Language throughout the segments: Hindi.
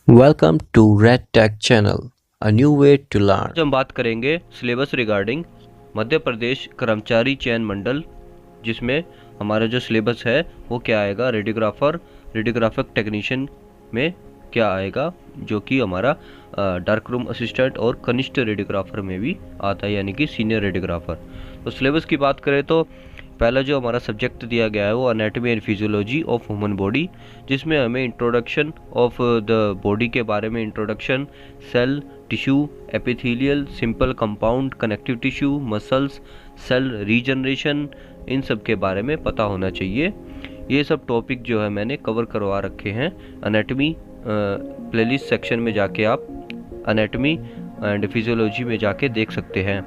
Welcome to Red Tech Channel, a new way to learn. आज हम बात करेंगे सिलेबस रिगार्डिंग मध्य प्रदेश कर्मचारी चयन मंडल, जिसमें हमारा जो सिलेबस है वो क्या आएगा, रेडियोग्राफिक टेक्नीशियन में क्या आएगा, जो कि हमारा डार्क रूम असिस्टेंट और कनिष्ठ रेडियोग्राफर में भी आता है, यानी कि सीनियर रेडियोग्राफर। तो सिलेबस की बात करें तो पहला जो हमारा सब्जेक्ट दिया गया है वो anatomy and physiology of human body, जिसमें हमें इंट्रोडक्शन ऑफ द बॉडी के बारे में, introduction, cell, tissue, epithelial, simple, compound, connective tissue, muscles, cell regeneration, इन सब के बारे में पता होना चाहिए। ये सब टॉपिक जो है मैंने कवर करवा रखे हैं एनाटॉमी प्लेलिस्ट सेक्शन में, जाके आप एनाटॉमी एंड फिजियोलॉजी में जाके देख सकते हैं।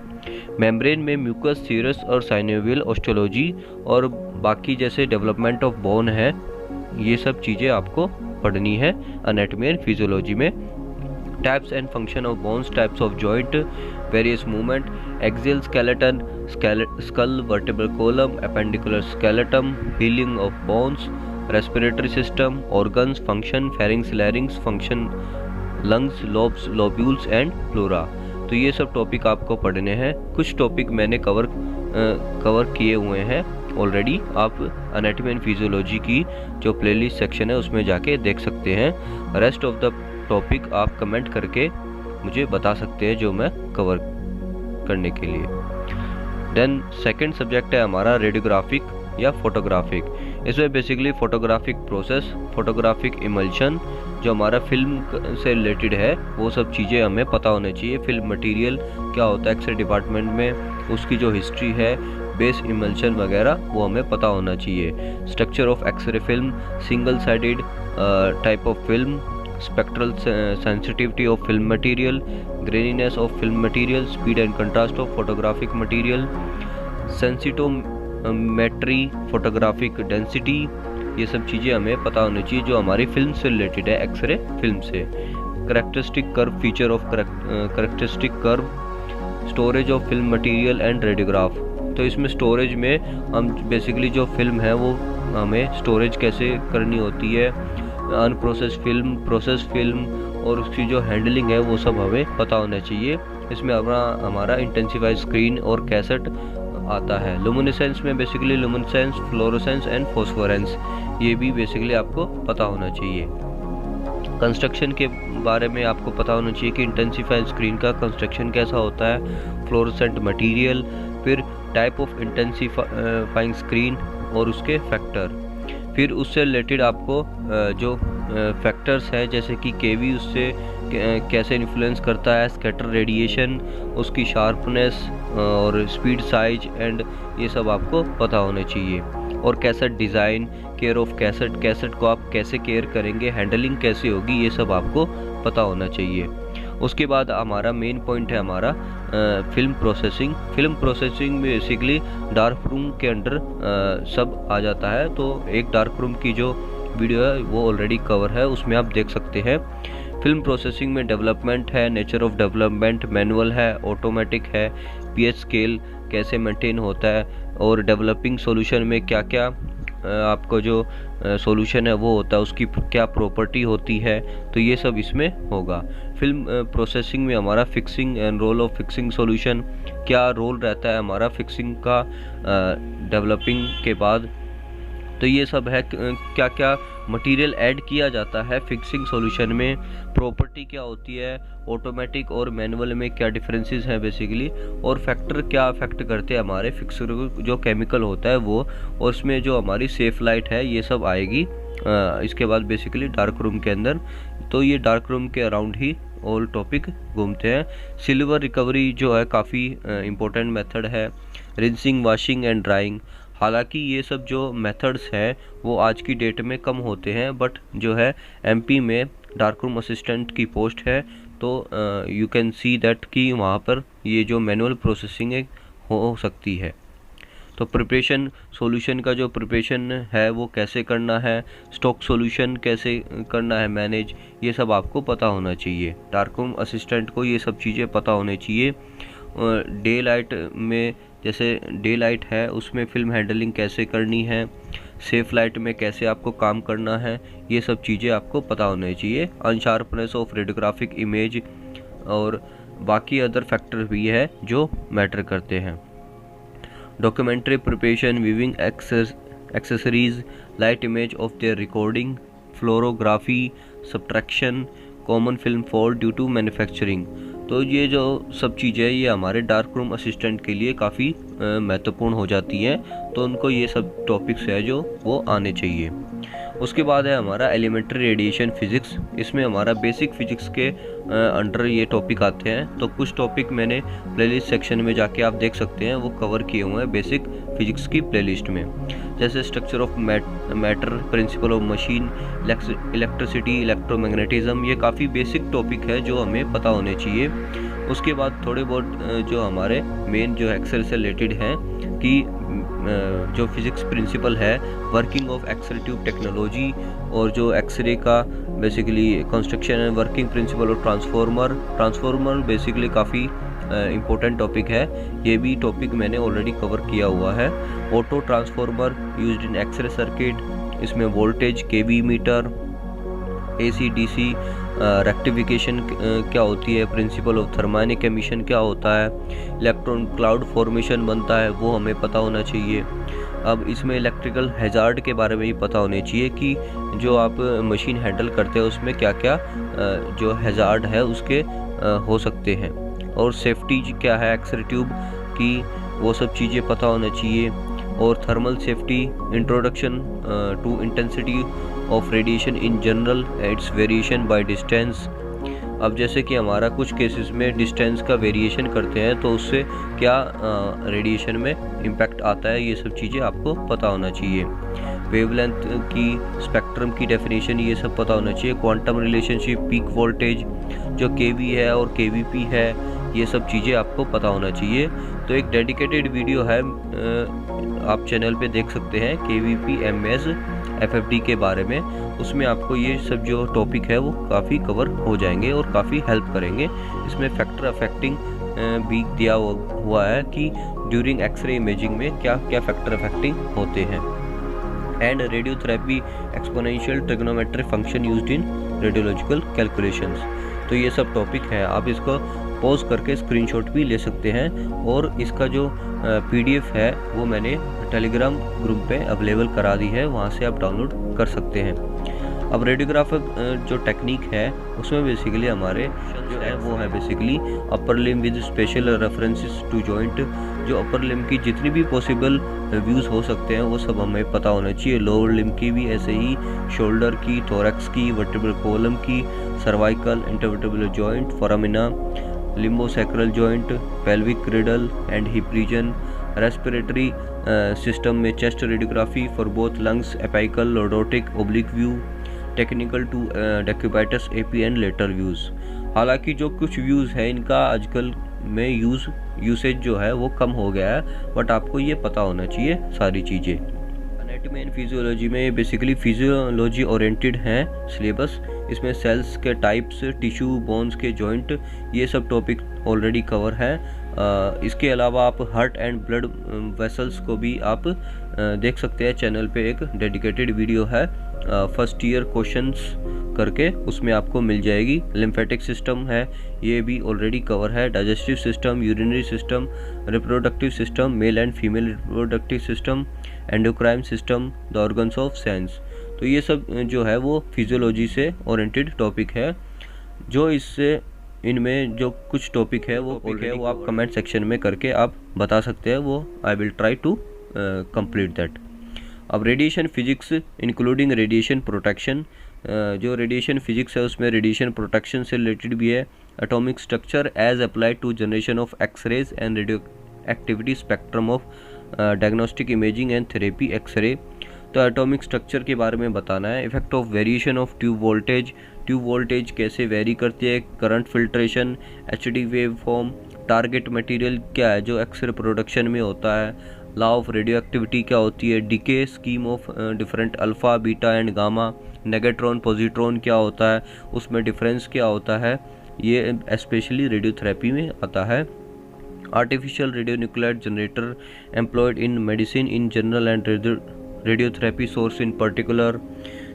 मेम्ब्रेन में म्यूकस, सीरस और साइनोवियल ऑस्टियोलॉजी और बाकी जैसे डेवलपमेंट ऑफ बोन है, ये सब चीज़ें आपको पढ़नी है एनाटॉमी एंड फिजियोलॉजी में। Types and function of bones, types of joint, various movement, axial skeleton, skull, vertebral column, appendicular skeleton, healing of bones, respiratory system, organs, function, pharynx, larynx, function, lungs, lobes, lobules and flora. तो ये सब टॉपिक आपको पढ़ने हैं। कुछ टॉपिक मैंने कवर किए हुए हैं ऑलरेडी। आप एनाटॉमी एंड फिजियोलॉजी की जो प्लेलिस्ट सेक्शन है उसमें जाके देख सकते हैं। रेस्ट ऑफ द टॉपिक आप कमेंट करके मुझे बता सकते हैं जो मैं कवर करने के लिए। देन सेकंड सब्जेक्ट है हमारा रेडियोग्राफिक या फोटोग्राफिक। इसमें basically photographic process, photographic emulsion, जो हमारा फिल्म से रिलेटेड है वो सब चीज़ें हमें पता होनी चाहिए। फिल्म मटेरियल क्या होता है एक्सरे डिपार्टमेंट में, उसकी जो हिस्ट्री है, बेस इमल्शन वगैरह, वो हमें पता होना चाहिए। Structure of X ray film, single sided type of film, spectral sensitivity of film material, graininess of film material, speed and contrast of photographic material, sensitometry, photographic density, ये सब चीज़ें हमें पता होनी चाहिए जो हमारी फिल्म से रिलेटेड है, एक्सरे फिल्म से। Characteristic curve, feature of characteristic curve, storage of film material and radiograph. तो इसमें स्टोरेज में हम बेसिकली जो फिल्म है वो हमें स्टोरेज कैसे करनी होती है, अनप्रोसेस फिल्म, प्रोसेस फिल्म, और उसकी जो हैंडलिंग है वो सब हमें पता होना चाहिए। इसमें हमारा इंटेंसिफाइड स्क्रीन और कैसेट आता है। लुमिनेसेंस में बेसिकली लुमिनेसेंस, फ्लोरोसेंस एंड फॉस्फोरेंस, ये भी बेसिकली आपको पता होना चाहिए। कंस्ट्रक्शन के बारे में आपको पता होना चाहिए कि इंटेंसिफाइड स्क्रीन का कंस्ट्रक्शन कैसा होता है, फ्लोरोसेंट मटेरियल, फिर टाइप ऑफ इंटेंसिफाइंग स्क्रीन और उसके फैक्टर, फिर उससे रिलेटेड आपको जो फैक्टर्स है जैसे कि केवी उससे कैसे इन्फ्लुएंस करता है, स्कैटर रेडिएशन, उसकी शार्पनेस और स्पीड, साइज एंड ये सब आपको पता होने चाहिए। और cassette design, care of cassette, cassette को आप कैसे केयर करेंगे, हैंडलिंग कैसे होगी, ये सब आपको पता होना चाहिए। उसके बाद हमारा मेन पॉइंट है हमारा फिल्म प्रोसेसिंग। फिल्म प्रोसेसिंग में बेसिकली डार्क रूम के अंडर सब आ जाता है। तो एक डार्क रूम की जो वीडियो है वो ऑलरेडी कवर है, उसमें आप देख सकते हैं। फिल्म प्रोसेसिंग में डेवलपमेंट है, नेचर ऑफ डेवलपमेंट, मैनुअल है, ऑटोमेटिक है, पीएच स्केल कैसे मेंटेन होता है, और डेवलपिंग सॉल्यूशन में क्या क्या आपको जो सॉल्यूशन है वो होता है, उसकी क्या प्रॉपर्टी होती है, तो ये सब इसमें होगा। फिल्म प्रोसेसिंग में हमारा fixing and role of fixing solution, क्या रोल रहता है हमारा फिक्सिंग का डेवलपिंग के बाद, तो ये सब है। क्या क्या मटेरियल ऐड किया जाता है फिक्सिंग सॉल्यूशन में, प्रॉपर्टी क्या होती है, ऑटोमेटिक और मैनुअल में क्या डिफरेंसेस हैं बेसिकली, और फैक्टर क्या अफेक्ट करते हैं हमारे फिक्सर को, जो केमिकल होता है वो, और उसमें जो हमारी सेफ लाइट है ये सब आएगी इसके बाद बेसिकली डार्क रूम के अंदर। तो ये डार्क रूम के अराउंड ही ऑल टॉपिक घूमते हैं। सिल्वर रिकवरी जो है काफ़ी इम्पोर्टेंट मेथड है, रिंसिंग, वॉशिंग एंड ड्राइंग। हालांकि ये सब जो मेथड्स हैं वो आज की डेट में कम होते हैं, बट जो है एमपी में डार्क रूम असिस्टेंट की पोस्ट है, तो यू कैन सी दैट कि वहाँ पर ये जो मैनुअल प्रोसेसिंग हो सकती है। तो प्रिपरेशन, सॉल्यूशन का जो प्रिपरेशन है वो कैसे करना है, स्टॉक सॉल्यूशन कैसे करना है मैनेज, ये सब आपको पता होना चाहिए। डार्क रूम असिस्टेंट को ये सब चीज़ें पता होनी चाहिए। डे लाइट में जैसे डे लाइट है उसमें फिल्म हैंडलिंग कैसे करनी है, सेफ लाइट में कैसे आपको काम करना है, ये सब चीज़ें आपको पता होनी चाहिए। अनशार्पनेस ऑफ रेडियोग्राफिक इमेज और बाकी अदर फैक्टर भी है जो मैटर करते हैं। Documentary preparation, viewing accessories, light image of their recording, fluorography, subtraction, common film fault due to manufacturing. तो ये जो सब चीज़ें ये हमारे डार्क रूम असिस्टेंट के लिए काफ़ी महत्वपूर्ण हो जाती हैं, तो उनको ये सब टॉपिक्स है जो वो आने चाहिए। उसके बाद है हमारा एलिमेंट्री रेडिएशन फिज़िक्स। इसमें हमारा बेसिक फिजिक्स के अंडर ये टॉपिक आते हैं। तो कुछ टॉपिक मैंने प्लेलिस्ट सेक्शन में जाके आप देख सकते हैं, वो कवर किए हुए हैं बेसिक फिजिक्स की प्लेलिस्ट में, जैसे structure of matter, principle of machine, electricity, electromagnetism. ये काफ़ी बेसिक टॉपिक है जो हमें पता होने चाहिए। उसके बाद थोड़े बहुत जो हमारे मेन जो एक्सेल से रिलेटेड हैं कि जो फिज़िक्स प्रिंसिपल है, working of X-ray tube technology, और जो एक्सरे का basically construction and working principle of transformer basically काफ़ी इम्पोर्टेंट टॉपिक है। ये भी टॉपिक मैंने ऑलरेडी कवर किया हुआ है। Auto transformer used in X-ray circuit, इसमें voltage, KV meter, AC DC rectification क्या होती है, प्रिंसिपल ऑफ थर्मोनिक एमिशन क्या होता है, इलेक्ट्रॉन क्लाउड फॉर्मेशन बनता है वो हमें पता होना चाहिए। अब इसमें इलेक्ट्रिकल हैजार्ड के बारे में भी पता होने चाहिए कि जो आप मशीन हैंडल करते हैं उसमें क्या क्या जो हैजार्ड है उसके हो सकते हैं, और सेफ्टी क्या है एक्सरे ट्यूब की, वो सब चीज़ें पता होना चाहिए। और thermal safety, introduction to intensity of radiation in general, its variation by distance. अब जैसे कि हमारा कुछ केसेस में डिस्टेंस का वेरिएशन करते हैं तो उससे क्या रेडिएशन में इम्पैक्ट आता है, ये सब चीज़ें आपको पता होना चाहिए। वेवलेंथ की, स्पेक्ट्रम की डेफिनेशन, ये सब पता होना चाहिए। क्वांटम रिलेशनशिप, पीक वोल्टेज जो केवी है और केवीपी है, ये सब चीज़ें आपको पता होना चाहिए। तो एक डेडिकेटेड वीडियो है, आप चैनल पे देख सकते हैं, KVP MS FFD के बारे में। उसमें आपको ये सब जो टॉपिक है वो काफ़ी कवर हो जाएंगे और काफ़ी हेल्प करेंगे। इसमें फैक्टर अफेक्टिंग भी दिया हुआ है कि ड्यूरिंग एक्सरे इमेजिंग में क्या क्या फैक्टर अफेक्टिंग होते हैं। And radiotherapy, exponential trigonometric function used in radiological calculations. तो ये सब टॉपिक है, आप इसको पॉज करके स्क्रीनशॉट भी ले सकते हैं, और इसका जो PDF है वो मैंने टेलीग्राम ग्रुप पे अवेलेबल करा दी है, वहाँ से आप डाउनलोड कर सकते हैं। अब रेडियोग्राफिक जो टेक्निक है उसमें बेसिकली हमारे जो है वो है basically upper limb with special references to joint. जो अपर लिम की जितनी भी पॉसिबल व्यूज़ हो सकते हैं वो सब हमें पता होना चाहिए। लोअर लिम की भी ऐसे ही, शोल्डर की, थोरैक्स की, वर्टेब्रल कॉलम की, cervical, intervertebral joint, foramina, lumbosacral joint, pelvic girdle and hip region. Respiratory system में chest radiography for both lungs, apical, lordotic, oblique view, technical to decubitus AP and lateral views. हालांकि जो कुछ व्यूज़ है इनका आजकल में यूसेज जो है वो कम हो गया है, बट आपको ये पता होना चाहिए सारी चीज़ें। एनाटॉमी एंड फिजियोलॉजी में बेसिकली फिजियोलॉजी ओरिएंटेड है सिलेबस। इसमें सेल्स के टाइप्स, टिश्यू, बोन्स के जॉइंट, ये सब टॉपिक ऑलरेडी कवर है। इसके अलावा आप हार्ट एंड ब्लड वेसल्स को भी आप देख सकते हैं, चैनल पे एक डेडिकेटेड वीडियो है फर्स्ट ईयर क्वेश्चंस करके, उसमें आपको मिल जाएगी। लिम्फेटिक सिस्टम है, ये भी ऑलरेडी कवर है। Digestive system, urinary system, reproductive system, male and female reproductive system, endocrine system, the organs of sense. तो ये सब जो है वो फिजियोलॉजी से ओरिएंटेड टॉपिक है। जो इससे इनमें जो कुछ टॉपिक है वो आप कमेंट सेक्शन में करके आप बता सकते हैं, वो I will try to complete that. अब radiation physics including radiation protection, जो रेडिएशन फिजिक्स है उसमें रेडिएशन प्रोटेक्शन से रिलेटेड भी है। Atomic structure as applied to generation of X-rays and radioactivity spectrum of diagnostic imaging and therapy X ray. तो एटॉमिक स्ट्रक्चर के बारे में बताना है। Effect of variation of tube voltage कैसे वेरी करती है, current filtration, HD waveform, target material क्या है जो एक्सरे प्रोडक्शन में होता है, लॉ ऑफ रेडियो एक्टिविटी क्या होती है, decay scheme of different alpha, beta and gamma, negatron, positron क्या होता है, उसमें डिफरेंस क्या होता है, ये स्पेशली रेडियोथेरेपी में आता है। Artificial radio nuclide generator employed in medicine in general and radiotherapy source in particular,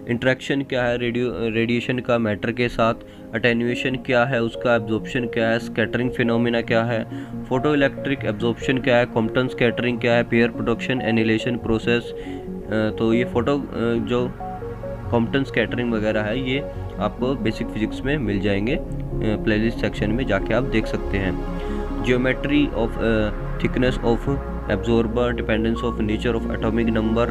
interaction क्या है रेडिएशन का मैटर के साथ, अटेन्यूएशन क्या है उसका, एब्जॉर्प्शन क्या है, स्कैटरिंग फिनोमिना क्या है, फोटो इलेक्ट्रिक एब्जॉर्प्शन क्या है, कॉम्पटन स्कैटरिंग क्या है, पेयर प्रोडक्शन, एनिलेशन प्रोसेस। तो ये फोटो जो कॉम्पटन स्कैटरिंग वगैरह है ये आपको बेसिक फिजिक्स में मिल जाएंगे, प्लेलिस्ट सेक्शन में जाके आप देख सकते हैं। Geometry of thickness of absorber, dependence of nature of atomic number,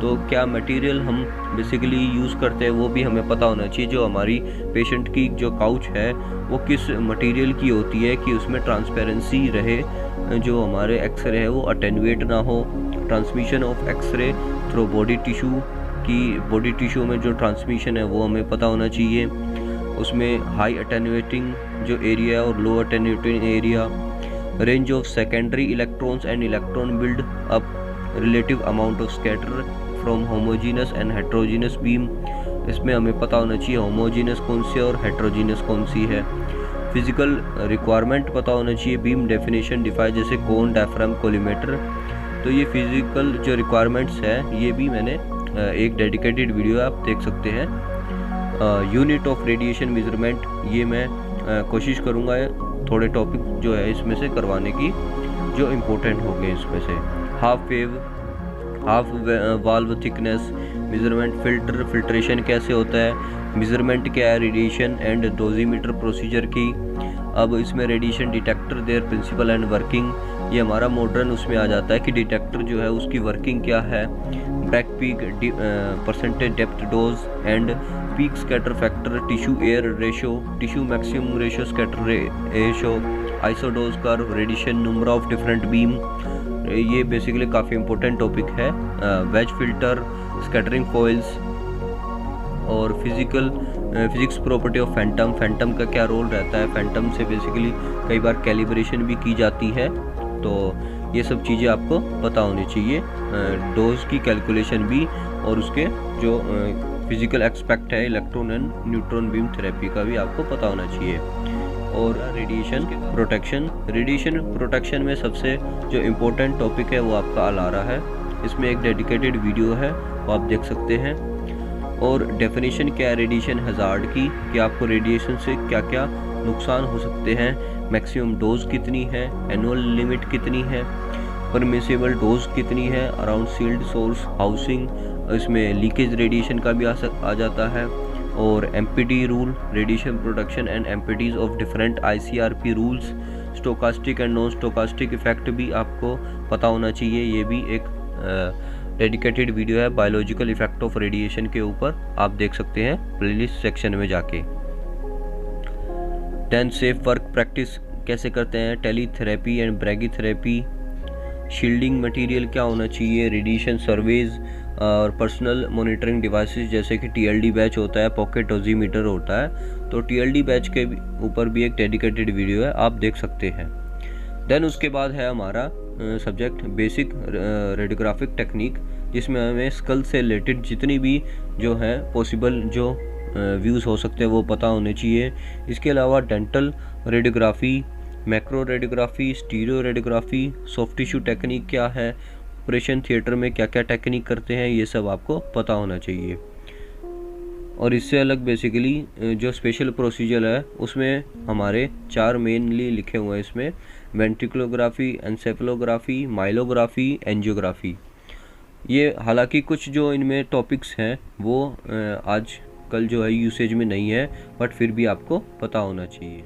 तो क्या मटेरियल हम बेसिकली यूज़ करते हैं वो भी हमें पता होना चाहिए। जो हमारी पेशेंट की जो काउच है वो किस मटेरियल की होती है कि उसमें ट्रांसपेरेंसी रहे, जो हमारे एक्सरे है वो अटेनुएट ना हो। Transmission of X-ray through body tissue की, बॉडी टिश्यू में जो ट्रांसमिशन है वो हमें पता होना चाहिए। उसमें हाई अटेनुएटिंग जो एरिया और low attenuating area, range of secondary electrons and electron build up, relative amount of scatter from homogeneous and heterogeneous beam, इसमें हमें पता होना चाहिए होमोजीनस कौन सी है और हेट्रोजीनस कौन सी है। फिजिकल रिक्वायरमेंट पता होना चाहिए, बीम डेफिनेशन डिफाइन जैसे कोन, डायफ्राम, कोलिमेटर। तो ये फिजिकल जो रिक्वायरमेंट्स है ये भी मैंने एक डेडिकेटेड वीडियो आप देख सकते हैं। यूनिट ऑफ रेडिएशन मेजरमेंट, ये मैं कोशिश करूँगा थोड़े टॉपिक जो है इसमें से करवाने की जो इम्पोर्टेंट हो गए इसमें से। Half wave, half valve thickness measurement, filtration कैसे होता है, मेजरमेंट क्या है रेडिएशन एंड डोजीमीटर प्रोसीजर की। अब इसमें radiation detector their principle and working, ये हमारा मॉडर्न उसमें आ जाता है कि डिटेक्टर जो है उसकी वर्किंग क्या है। Bragg peak, percentage depth dose and peak scatter factor, tissue air ratio, tissue maximum ratio, scatter ratio, isodose curve, radiation number of different beam, ये बेसिकली काफ़ी इंपॉर्टेंट टॉपिक है। वेज फिल्टर, स्कैटरिंग फॉइल्स और physics property of phantom, phantom का क्या रोल रहता है, फैंटम से बेसिकली कई बार कैलिब्रेशन भी की जाती है। तो ये सब चीज़ें आपको पता होनी चाहिए। डोज की कैलकुलेशन भी और उसके जो फिजिकल एक्सपेक्ट है electron and neutron beam therapy का भी आपको पता होना चाहिए। और रेडिएशन प्रोटेक्शन, रेडिएशन प्रोटेक्शन में सबसे जो इम्पोर्टेंट टॉपिक है वो आपका अलारा है, इसमें एक डेडिकेटेड वीडियो है वो आप देख सकते हैं। और डेफिनेशन क्या है रेडिएशन हज़ार्ड की, कि आपको रेडिएशन से क्या क्या नुकसान हो सकते हैं, मैक्सिमम डोज कितनी है, एनुअल लिमिट कितनी है, परमिसिबल डोज कितनी है, अराउंड सील्ड सोर्स हाउसिंग, इसमें लीकेज रेडिएशन का भी आ जाता है। और MPT rule, radiation protection and MPTs of different ICRP rules, stochastic and non stochastic effect भी आपको पता होना चाहिए। ये भी एक डेडिकेटेड वीडियो है बायोलॉजिकल इफेक्ट ऑफ रेडिएशन के ऊपर, आप देख सकते हैं प्लेलिस्ट सेक्शन में जाके। देन सेफ वर्क प्रैक्टिस कैसे करते हैं, टेलीथेरेपी एंड ब्रैगीथेरेपी, शील्डिंग मटेरियल क्या होना चाहिए, रेडिएशन सर्वेज और पर्सनल मॉनिटरिंग डिवाइसेस जैसे कि टीएलडी बैच होता है, पॉकेट डोजीमीटर होता है। तो टीएलडी बैच के ऊपर भी एक डेडिकेटेड वीडियो है, आप देख सकते हैं। देन उसके बाद है हमारा सब्जेक्ट बेसिक रेडियोग्राफिक टेक्निक, जिसमें हमें स्कल से रिलेटेड जितनी भी जो है पॉसिबल जो व्यूज़ हो सकते हैं वो पता होने चाहिए। इसके अलावा dental radiography, macro radiography, stereo radiography, soft tissue technique क्या है, ऑपरेशन थिएटर में क्या क्या टेक्निक करते हैं, ये सब आपको पता होना चाहिए। और इससे अलग बेसिकली जो स्पेशल प्रोसीजर है उसमें हमारे 4 मेनली लिखे हुए हैं इसमें, वेंट्रिकुलोग्राफी, एंसेफलोग्राफी, माइलोग्राफी, एंजियोग्राफी। ये हालांकि कुछ जो इनमें टॉपिक्स हैं वो आज कल जो है यूसेज में नहीं है, बट फिर भी आपको पता होना चाहिए।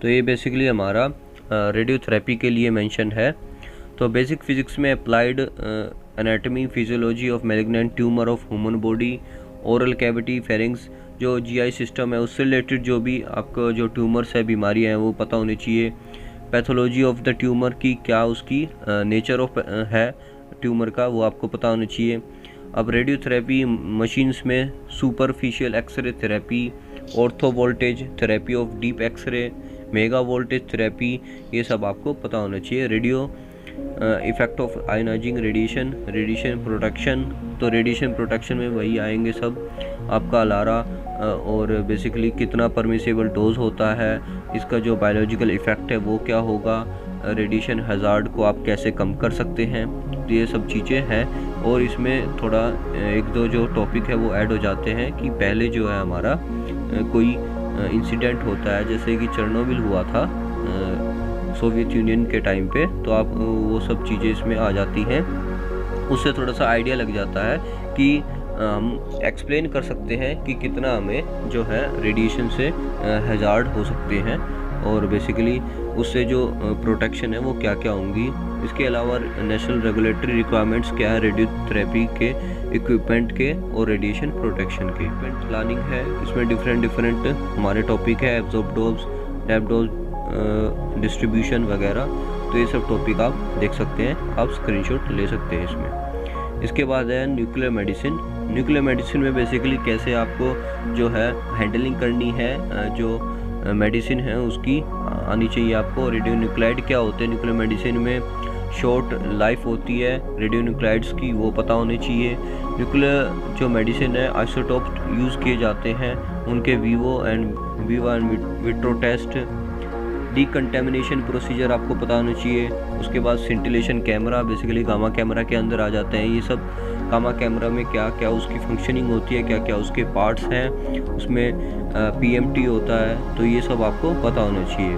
तो ये बेसिकली हमारा रेडियोथेरेपी के लिए मेंशन है। तो बेसिक फिजिक्स में applied anatomy physiology of malignant tumour of human body, oral cavity, pharynx, जो जीआई सिस्टम है उससे रिलेटेड जो भी आपका जो ट्यूमर्स है, बीमारियां हैं वो पता होनी चाहिए। पैथोलॉजी ऑफ द ट्यूमर की क्या उसकी नेचर ऑफ है ट्यूमर का, वो आपको पता होना चाहिए। अब रेडियोथेरेपी मशीन्स में superficial X-ray therapy, ortho voltage therapy of deep X-ray, mega voltage therapy, ये सब आपको पता होना चाहिए। Radio effect of ionising radiation, radiation protection, तो रेडिएशन प्रोटेक्शन में वही आएंगे सब आपका अलारा, और बेसिकली कितना परमिसिबल डोज होता है, इसका जो बायोलॉजिकल इफेक्ट है वो क्या होगा, रेडिएशन हज़ार्ड को आप कैसे कम कर सकते हैं, तो ये सब चीज़ें हैं। और इसमें थोड़ा एक दो जो टॉपिक है वो ऐड हो जाते हैं कि पहले जो है हमारा कोई इंसिडेंट होता है, जैसे कि चेरनोबिल हुआ था सोवियत यूनियन के टाइम पे, तो आप वो सब चीज़ें इसमें आ जाती हैं। उससे थोड़ा सा आइडिया लग जाता है कि हम एक्सप्लेन कर सकते हैं कि कितना हमें जो है रेडिएशन से हज़ार्ड हो सकते हैं, और बेसिकली उससे जो प्रोटेक्शन है वो क्या क्या होंगी। इसके अलावा नेशनल रेगुलेटरी रिक्वायरमेंट्स क्या है रेडियोथेरेपी के इक्विपमेंट के और रेडिएशन प्रोटेक्शन के। इक्विपमेंट प्लानिंग है, इसमें डिफरेंट हमारे टॉपिक है, absorb dose, tap dose, distribution वगैरह। तो ये सब टॉपिक आप देख सकते हैं, आप स्क्रीनशॉट ले सकते हैं इसमें। इसके बाद है न्यूक्लियर मेडिसिन। न्यूक्लियर मेडिसिन में बेसिकली कैसे आपको जो है हैंडलिंग करनी है, जो मेडिसिन है उसकी आनी चाहिए आपको। रेडियो न्यूक्लाइड क्या होते हैं न्यूक्लियर मेडिसिन में, शॉर्ट लाइफ होती है रेडियो न्यूक्लाइड्स की, वो पता होने चाहिए। न्यूक्लियर जो मेडिसिन है आइसोटोप यूज़ किए जाते हैं, उनके vivo and vitro test. Decontamination procedure आपको पता होना चाहिए। उसके बाद scintillation camera, basically gamma camera के अंदर आ जाते हैं ये सब। गामा कैमरा में क्या क्या उसकी फंक्शनिंग होती है, क्या क्या उसके पार्ट्स हैं, उसमें पीएमटी होता है, तो ये सब आपको पता होना चाहिए।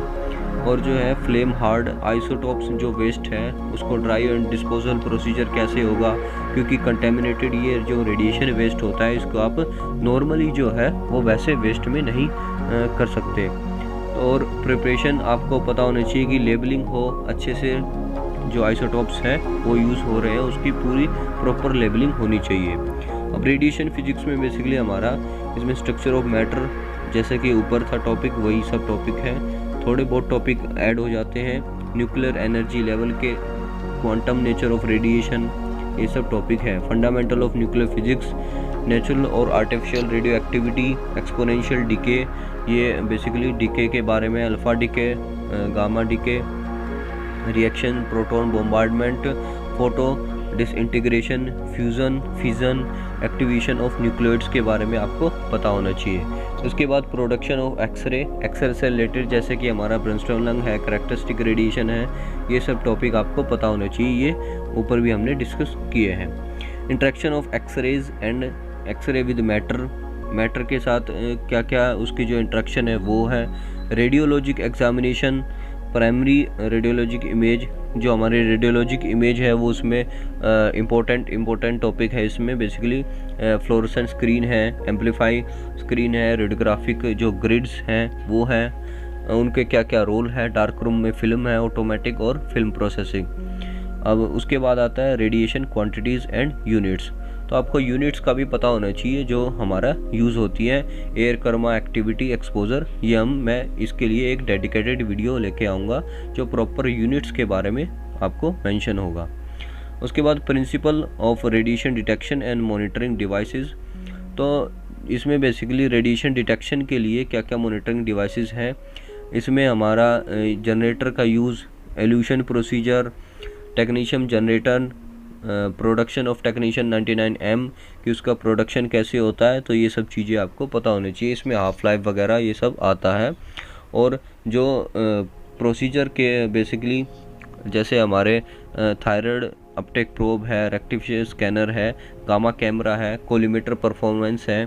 और जो है फ्लेम हार्ड आइसोटोप्स जो वेस्ट है उसको ड्राई एंड डिस्पोजल प्रोसीजर कैसे होगा, क्योंकि कंटेमिनेटेड ये जो रेडिएशन वेस्ट होता है इसको आप नॉर्मली जो है वो वैसे वेस्ट में नहीं कर सकते। और प्रिपरेशन आपको पता होना चाहिए कि लेबलिंग हो अच्छे से, जो आइसोटोप्स हैं वो यूज़ हो रहे हैं उसकी पूरी प्रॉपर लेबलिंग होनी चाहिए। अब रेडिएशन फिजिक्स में बेसिकली हमारा इसमें स्ट्रक्चर ऑफ मैटर, जैसे कि ऊपर था टॉपिक वही सब टॉपिक है, थोड़े बहुत टॉपिक ऐड हो जाते हैं। न्यूक्लियर एनर्जी लेवल के, क्वांटम नेचर ऑफ रेडिएशन, ये सब टॉपिक है। Fundamental of nuclear physics, natural और artificial radioactivity, exponential decay, ये बेसिकली डिके के बारे में, alpha decay, gamma decay, reaction, proton bombardment, photodisintegration, fusion, fission, activation of nucleoids के बारे में आपको पता होना चाहिए। उसके बाद प्रोडक्शन ऑफ एक्सरे, एक्सरे से रिलेटेड जैसे कि हमारा ब्रेनस्टॉर्म लंग है, कैरेक्टरिस्टिक रेडिएशन है, ये सब टॉपिक आपको पता होना चाहिए, ये ऊपर भी हमने डिस्कस किए हैं। Interaction of X-rays and X-ray with matter, matter के साथ क्या क्या उसकी जो इंटरेक्शन है वो है। Radiologic examination, primary radiologic image, जो हमारी रेडियोलॉजिक इमेज है वो उसमें इम्पोर्टेंट टॉपिक है। इसमें बेसिकली फ्लोरेसेंट स्क्रीन है, एम्पलीफाई स्क्रीन है, रेडियोग्राफिक जो ग्रिड्स हैं वो है, उनके क्या क्या रोल है। डार्क रूम में फिल्म है, ऑटोमेटिक और फिल्म प्रोसेसिंग। अब उसके बाद आता है रेडिएशन क्वांटिटीज़ एंड यूनिट्स, तो आपको यूनिट्स का भी पता होना चाहिए जो हमारा यूज़ होती है। एयर कर्मा, एक्टिविटी, एक्सपोजर, ये मैं इसके लिए एक डेडिकेटेड वीडियो लेके आऊँगा जो प्रॉपर यूनिट्स के बारे में आपको मेंशन होगा। उसके बाद principle of radiation detection and monitoring devices, तो इसमें बेसिकली रेडिएशन डिटेक्शन के लिए क्या क्या मॉनिटरिंग डिवाइसेस हैं। इसमें हमारा जनरेटर का use, elution procedure, technetium generator, production of technician 99M कि उसका प्रोडक्शन कैसे होता है, तो ये सब चीज़ें आपको पता होनी चाहिए। इसमें हाफ लाइफ वगैरह ये सब आता है। और जो प्रोसीजर के बेसिकली जैसे हमारे थायराइड अपटेक प्रोब है, रेक्टिफिकेशन स्कैनर है, गामा कैमरा है, कोलिमेटर परफॉर्मेंस है,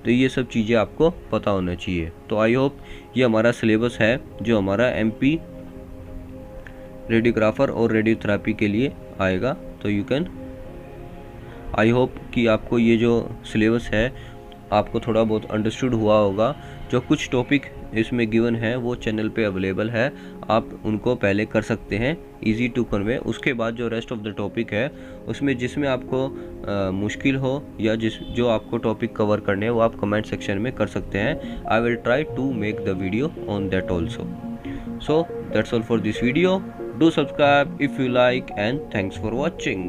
तो ये सब चीज़ें आपको पता होना चाहिए। तो आई होप ये हमारा सिलेबस है जो हमारा MP रेडियोग्राफर और रेडियोथेरेपी के लिए आएगा। तो यू कैन, आई होप कि आपको ये जो सिलेबस है आपको थोड़ा बहुत अंडरस्टूड हुआ होगा। जो कुछ टॉपिक इसमें गिवन है वो चैनल पे अवेलेबल है, आप उनको पहले कर सकते हैं इजी टू कन्वे। उसके बाद जो रेस्ट ऑफ द टॉपिक है उसमें जिसमें आपको मुश्किल हो या जो आपको टॉपिक कवर करने हैं वो आप कमेंट सेक्शन में कर सकते हैं। I will try to make the video on that also. So that's all for this video. Do subscribe if you like, and thanks for watching.